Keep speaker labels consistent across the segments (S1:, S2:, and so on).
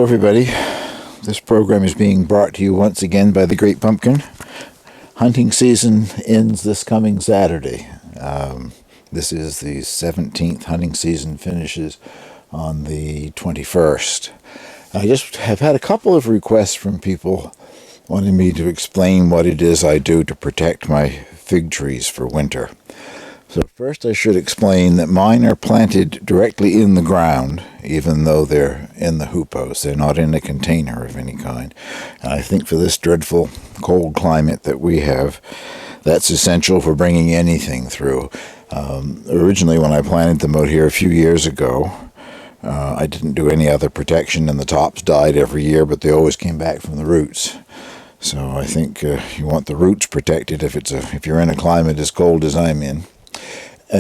S1: everybody. This program is being brought to you once again by the Great Pumpkin. Hunting season ends this coming Saturday. This is the 17th. Hunting season finishes on the 21st. I just have had a couple of requests from people wanting me to explain what it is I do to protect my fig trees for winter. So first I should explain that mine are planted directly in the ground, even though they're in the hoopos. They're not in a container of any kind. And I think for this dreadful cold climate that we have, that's essential for bringing anything through. Originally when I planted them out here a few years ago, I didn't do any other protection, and the tops died every year, but they always came back from the roots. So I think you want the roots protected if you're in a climate as cold as I'm in.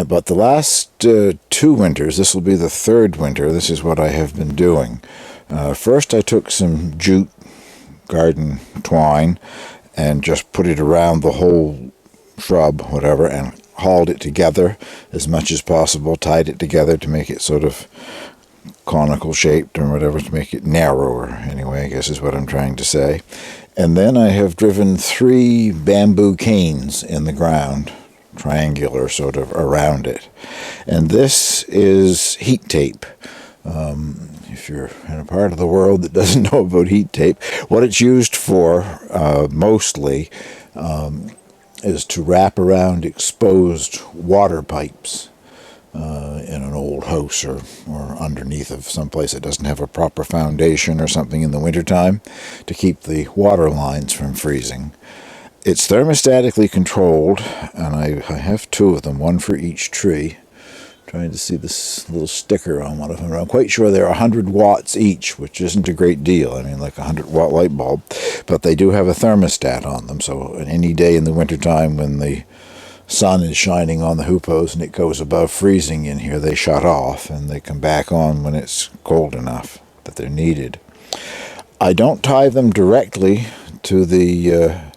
S1: But the last 2 winters, this will be the third winter, this is what I have been doing. First I took some jute garden twine and just put it around the whole shrub, whatever, and hauled it together as much as possible, tied it together to make it sort of conical shaped or whatever, to make it narrower, anyway, I guess is what I'm trying to say. And then I have driven 3 bamboo canes in the ground, triangular sort of around it. And this is heat tape. If you're in a part of the world that doesn't know about heat tape, what it's used for mostly is to wrap around exposed water pipes in an old house or underneath of someplace that doesn't have a proper foundation or something in the wintertime, to keep the water lines from freezing. It's thermostatically controlled, and I have 2 of them, one for each tree. I'm trying to see this little sticker on one of them. I'm quite sure they're 100 watts each, which isn't a great deal. I mean, like a 100-watt light bulb. But they do have a thermostat on them, so any day in the wintertime when the sun is shining on the hoopos and it goes above freezing in here, they shut off, and they come back on when it's cold enough that they're needed. I don't tie them directly to the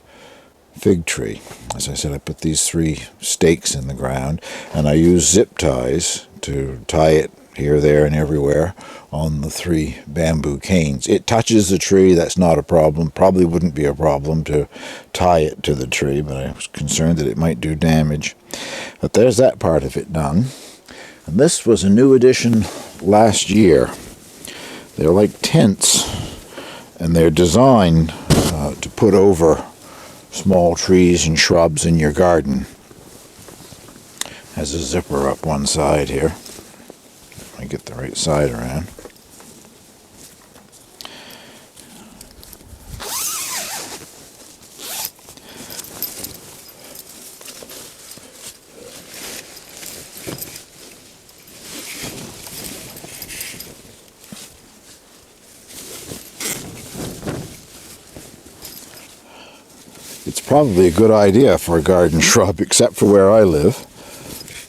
S1: fig tree. As I said, I put these 3 stakes in the ground, and I use zip ties to tie it here, there, and everywhere on the 3 bamboo canes. It touches the tree, that's not a problem. Probably wouldn't be a problem to tie it to the tree, but I was concerned that it might do damage. But there's that part of it done. And this was a new addition last year. They're like tents, and they're designed to put over small trees and shrubs in your garden. Has a zipper up one side here. I get the right side around. It's probably a good idea for a garden shrub, except for where I live.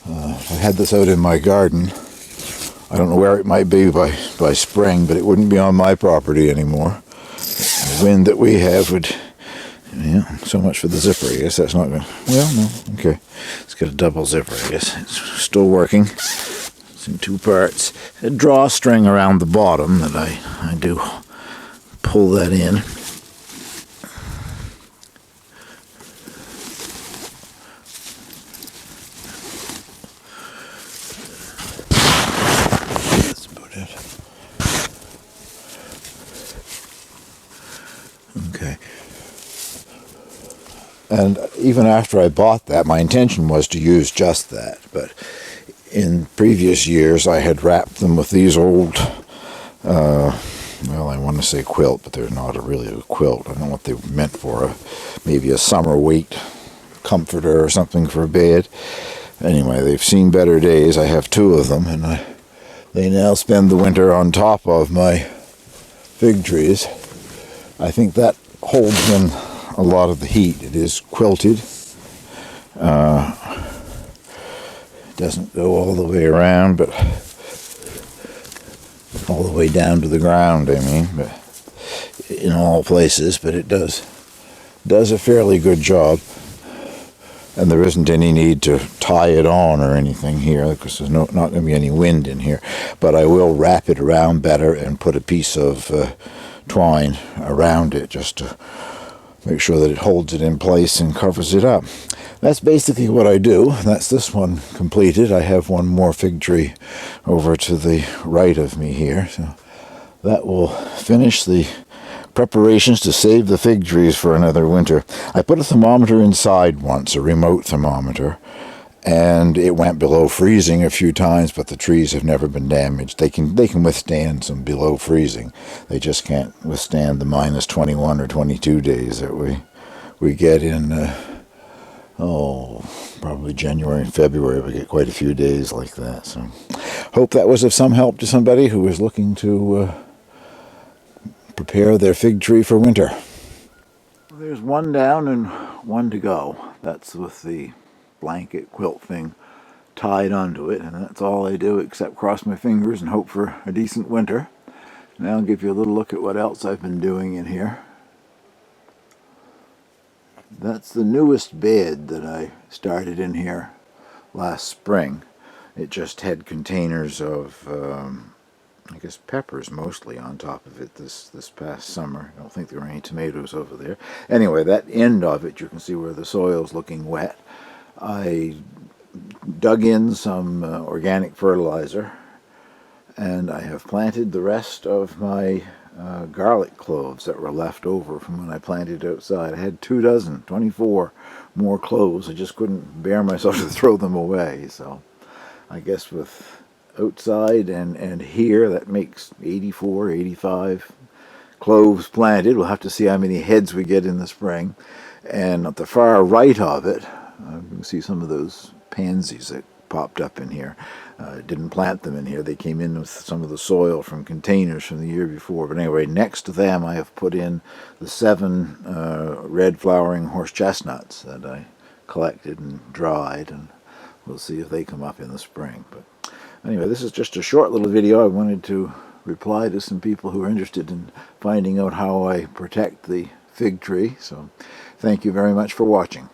S1: I had this out in my garden. I don't know where it might be by spring, but it wouldn't be on my property anymore. The wind that we have would... Yeah, so much for the zipper. I guess that's not going to... Well, no, okay. It's got a double zipper, I guess. It's still working. It's in 2 parts. A drawstring around the bottom that I do pull that in. Okay. And even after I bought that, my intention was to use just that. But in previous years, I had wrapped them with these old, well, I want to say quilt, but they're not really a quilt. I don't know what they were meant for. Maybe a summer weight comforter or something for bed. Anyway, they've seen better days. I have 2 of them, and they now spend the winter on top of my fig trees. I think that holds in a lot of the heat. It is quilted. It doesn't go all the way around, but all the way down to the ground, I mean, but in all places, but it does a fairly good job. and there isn't any need to tie it on or anything here because there's not going to be any wind in here. But I will wrap it around better and put a piece of twine around it just to make sure that it holds it in place and covers it up. That's basically what I do. That's this one completed. I have one more fig tree over to the right of me here. So that will finish the preparations to save the fig trees for another winter. I put a thermometer inside once, a remote thermometer, and it went below freezing a few times, but the trees have never been damaged. They can withstand some below freezing. They just can't withstand the minus 21 or 22 days that we get in, probably January and February. We get quite a few days like that. So hope that was of some help to somebody who was looking to prepare their fig tree for winter. There's one down and one to go. That's with the blanket quilt thing tied onto it, and that's all I do except cross my fingers and hope for a decent winter. Now I'll give you a little look at what else I've been doing in here. That's the newest bed that I started in here last spring. It just had containers of I guess peppers mostly on top of it this past summer. I don't think there were any tomatoes over there. Anyway, that end of it, you can see where the soil's looking wet. I dug in some organic fertilizer, and I have planted the rest of my garlic cloves that were left over from when I planted outside. I had 24 more cloves. I just couldn't bear myself to throw them away. So I guess with outside and here, that makes 84, 85 cloves planted. We'll have to see how many heads we get in the spring. And at the far right of it, you can see some of those pansies that popped up in here. Didn't plant them in here. They came in with some of the soil from containers from the year before. But anyway, next to them I have put in the 7 red flowering horse chestnuts that I collected and dried, and we'll see if they come up in the spring. But anyway, this is just a short little video. I wanted to reply to some people who are interested in finding out how I protect the fig tree. So thank you very much for watching.